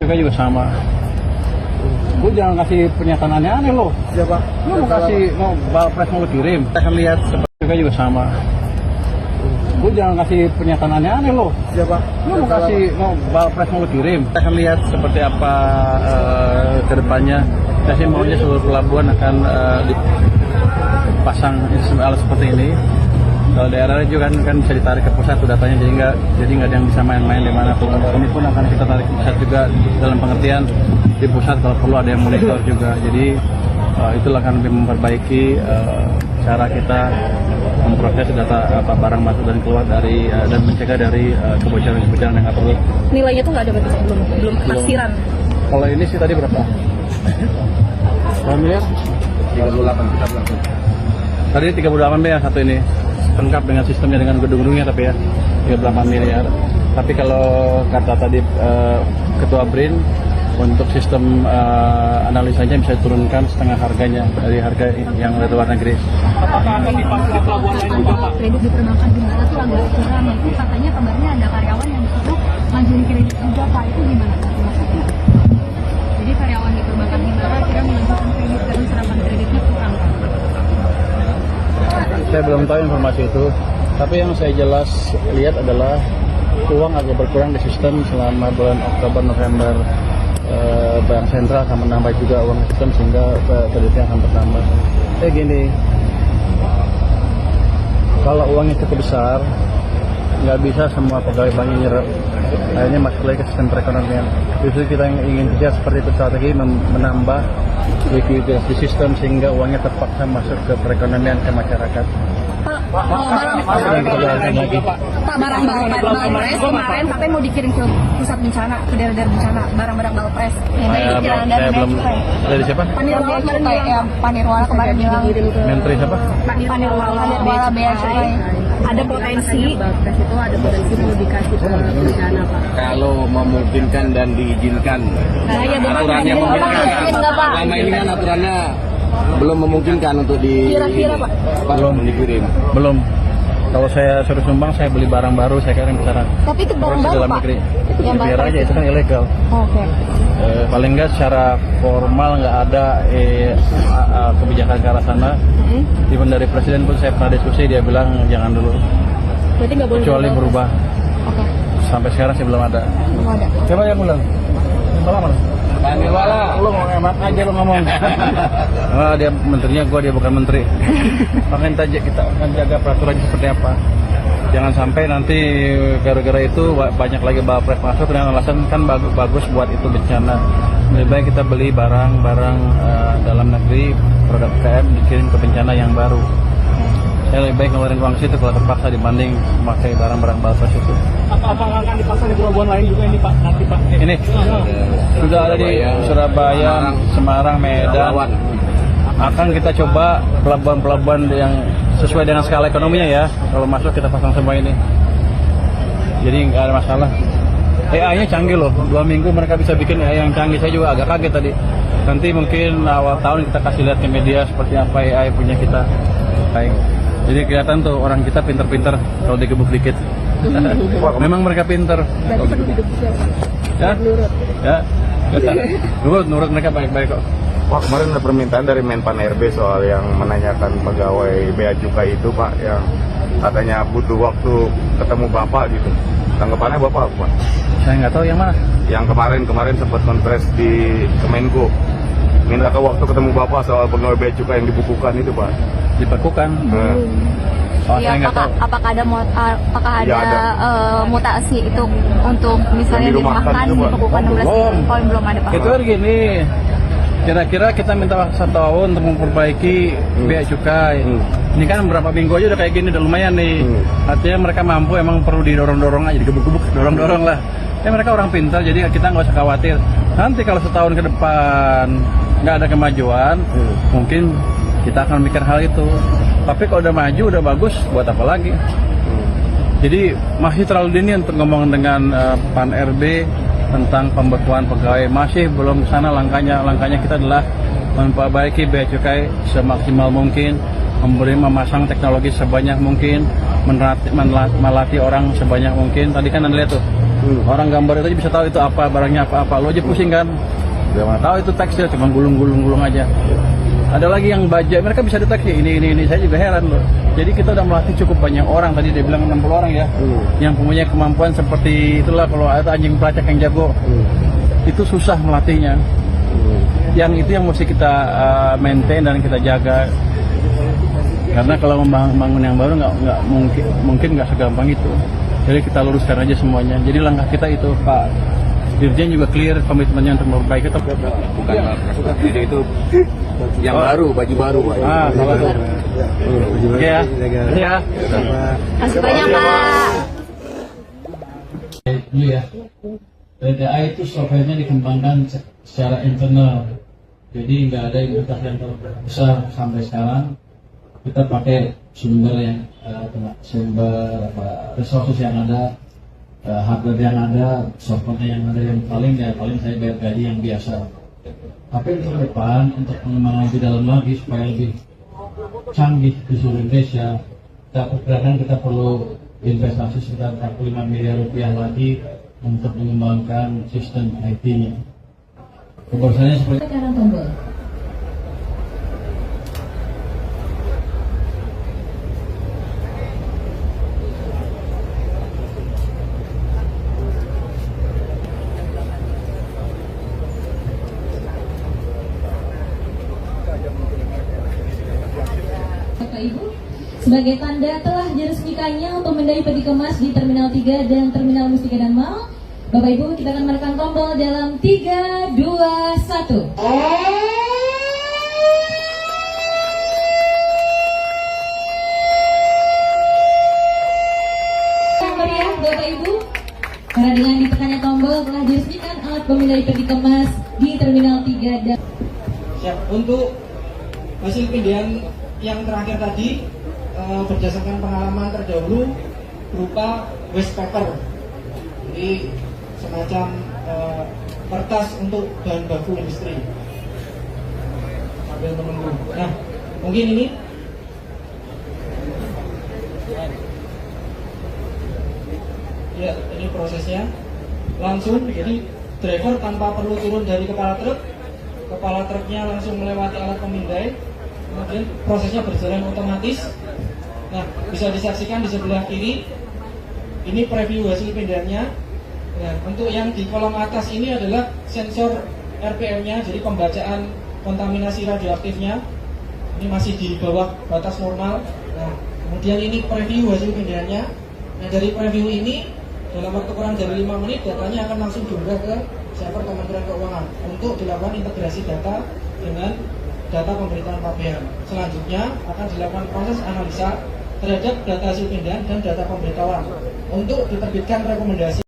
Mereka juga sama. Gue jangan kasih pernyataan aneh-aneh loh. Siapa? Lu mau kasih, mau Balpres mau kirim, kita akan lihat seperti mereka juga sama. Gue jangan kasih pernyataan aneh-aneh loh. Siapa? Lu mau kasih, mau Balpres mau kirim, kita akan lihat seperti apa ke depannya. Saya sih maunya seluruh pelabuhan akan dipasang alat seperti ini. Kalau daerah juga kan bisa ditarik ke pusat tuh datanya, jadi nggak ada yang bisa main-main di mana pun. Ini pun akan kita tarik ke pusat juga dalam pengertian di pusat kalau perlu ada yang monitor juga. Jadi itulah akan lebih memperbaiki cara kita memproses data barang masuk dan keluar dari dan mencegah dari kebocoran-kebocoran yang nggak perlu. Nilainya tuh nggak ada berarti belum taksiran. Kalau ini sih tadi berapa? Berapa miliar? 38 kita bilang. Tadi 38 miliar satu ini. Lengkap dengan sistemnya, dengan gedung-gedungnya, tapi ya 38 miliar. Tapi kalau kata tadi Ketua BRIN, untuk sistem analisanya bisa diturunkan setengah harganya dari harga yang dari luar negeri. Apakah akan dipasang di pelabuhan lain juga, Pak? Kredit di perbankan di mana tuh agak kurang. Itu katanya kabarnya ada karyawan yang disuruh ngajuin kredit juga, Pak. Itu gimana Pak? Jadi karyawan di perbankan di mana akhirnya mengajukan kredit karena serapan kreditnya kurang, Pak. Saya belum tahu informasi itu, tapi yang saya jelas lihat adalah uang agak berkurang di sistem selama bulan Oktober, November. Bank sentral akan menambah juga uang sistem sehingga kreditnya akan bertambah. Gini, kalau uangnya cukup besar, nggak bisa semua pegawai banknya nyerap. Akhirnya masuk lagi ke sistem perekonomian. Justru kita yang ingin kerja seperti itu, strategi menambah likuiditas di sistem sehingga uangnya terpaksa masuk ke perekonomian, ke masyarakat. Pak, barang Balpres kemarin katanya mau dikirim ke pusat bencana, ke daerah-daerah bencana, barang-barang Balpres. Saya belum. Dari siapa? Panirwala kemarin bilang Menteri siapa? Panirwala Bea Cukai. Ada potensi Balpres itu ada potensi mau dikasih ke bencana, Pak. Kalau memungkinkan dan diizinkan. Aturannya memungkinkan. Selama ini kan aturannya belum memungkinkan untuk Kira-kira, Pak? Belum dikirim. Belum. Kalau saya suruh sumbang, saya beli barang baru, saya kirim ke sana. Tapi itu barang Proses baru, dalam Pak. negeri. Yang Biar Balpres. aja, itu kan ilegal. Oke. Paling nggak secara formal nggak ada kebijakan ke arah sana. Even dari presiden pun saya pernah diskusi, dia bilang jangan dulu. Berarti nggak boleh Kecuali berubah. Oke. Sampai sekarang sih belum ada. Belum ada. Siapa yang ulang? Salah mana? Panirwala. Lu enak aja lu ngomong. Dia menterinya, dia bukan menteri. Makanya kita akan jaga peraturannya seperti apa. Jangan sampai nanti gara-gara itu banyak lagi Balpres masuk dengan alasan kan bagus buat itu bencana. Lebih baik kita beli barang-barang dalam negeri, produk UKM dikirim ke bencana yang baru. Saya lebih baik ngeluarin uang situ kalau terpaksa dibanding memakai barang-barang Balpres itu. Apakah akan dipasang di pelabuhan lain juga ini Pak? Nanti Pak. Ini sudah ada di Surabaya, Semarang, Medan. Akan kita coba pelabuhan-pelabuhan yang sesuai dengan skala ekonominya ya. Kalau masuk kita pasang semua ini. Jadi nggak ada masalah. AI-nya canggih loh. 2 minggu mereka bisa bikin AI yang canggih. Saya juga agak kaget tadi. Nanti mungkin awal tahun kita kasih lihat ke media seperti apa AI punya kita. Baik. Jadi kelihatan tuh orang kita pinter-pinter kalau digebuk dikit. Memang mereka pinter. Berarti perlu digebuk siapa? Ya? Ya. Nurut mereka baik-baik kok. Pak, kemarin ada permintaan dari Menpan RB soal yang menanyakan pegawai Bea Cukai itu, Pak, yang katanya butuh waktu ketemu Bapak gitu. Tanggapannya Bapak apa, Pak? Saya nggak tahu yang mana. Yang kemarin sempat konfres di Kemenko. Minta ke waktu ketemu Bapak soal pegawai Bea Cukai yang dibukukan itu, Pak. Dibekukan. Oh, Ya, saya nggak tahu. apakah ada Ya, ada. mutasi itu untuk misalnya Yang dirumahkan dirumahkan itu, Pak. dibekukan 16 belum ada, Pak. Itu kan gini. Kira-kira kita minta waktu 1 tahun untuk memperbaiki Bea Cukai. Ini kan beberapa minggu aja udah kayak gini, udah lumayan nih. Artinya mereka mampu, emang perlu didorong-dorong aja, digebuk-gebuk, dorong-dorong lah. Mereka orang pintar, jadi kita nggak usah khawatir. Nanti kalau setahun ke depan nggak ada kemajuan, mungkin kita akan mikir hal itu. Tapi kalau udah maju, udah bagus, buat apa lagi? Jadi masih terlalu dini untuk ngomong dengan Pan RB tentang pembekuan pegawai. Masih belum ke sana langkahnya. Langkahnya kita adalah memperbaiki Bea Cukai semaksimal mungkin, memasang teknologi sebanyak mungkin, melatih orang sebanyak mungkin. Tadi kan Anda lihat tuh, Orang gambar itu aja bisa tahu itu apa, barangnya apa-apa. Lo aja pusing kan? Udah mana tahu itu tekstil, cuma gulung-gulung aja. Ada lagi yang baja, mereka bisa deteksi ini. Saya juga heran loh. Jadi kita udah melatih cukup banyak orang, tadi dia bilang 60 orang ya, yang mempunyai kemampuan seperti itulah. Kalau ada anjing pelacak yang jago, itu susah melatihnya. Yang itu yang mesti kita maintain dan kita jaga. Karena kalau membangun yang baru nggak mungkin nggak segampang itu. Jadi kita luruskan aja semuanya. Jadi langkah kita itu Pak Dirjen juga clear komitmennya untuk memperbaiki. Bukan jadi itu yang baru, baju baru Pak. Salah tuh. Oke ya. Ya. Masih banyak Pak. Dulu ya. PTA itu softwarenya dikembangkan secara internal. Jadi nggak ada investasi yang terlalu besar sampai sekarang. Kita pakai sumber resources yang ada, hardware yang ada, software yang ada, yang paling saya bayar gaji yang biasa. Tapi untuk depan, untuk pengembangan lebih dalam lagi supaya lebih canggih di seluruh Indonesia, kita perkirakan kita perlu investasi sekitar 45 miliar rupiah lagi untuk mengembangkan sistem IT-nya. Kebersamaan seperti Sekarang tombol. Bapak Ibu, sebagai tanda telah diresmikannya untuk mendai peti kemas di Terminal 3 dan Terminal Mustika dan Mall, Bapak Ibu kita akan menekan tombol dalam 3, 2, 1. Meriah Bapak Ibu, karena dengan ditekannya tombol telah diresmikan alat pemindai peti kemas di Terminal 3 dan Siap. Untuk hasil pindahan yang terakhir tadi berdasarkan pengalaman terdahulu berupa waste paper, jadi semacam kertas untuk bahan baku industri sambil menunggu. Nah, mungkin ini ya, ini prosesnya langsung. Jadi driver tanpa perlu turun dari kepala truknya langsung melewati alat pemindai. Kemudian prosesnya berjalan otomatis. Nah, bisa disaksikan di sebelah kiri. Ini preview hasil pindahannya. Nah, untuk yang di kolom atas ini adalah sensor RPM-nya, jadi pembacaan kontaminasi radioaktifnya. Ini masih di bawah batas normal. Nah, kemudian ini preview hasil pindahannya. Nah, dari preview ini dalam waktu kurang dari 5 menit datanya akan langsung diunggah ke server Kementerian Keuangan untuk dilakukan integrasi data dengan data pemberitaan PABEAN. Selanjutnya akan dilakukan proses analisa terhadap data hasil pindahan dan data pemberitahuan untuk diterbitkan rekomendasi.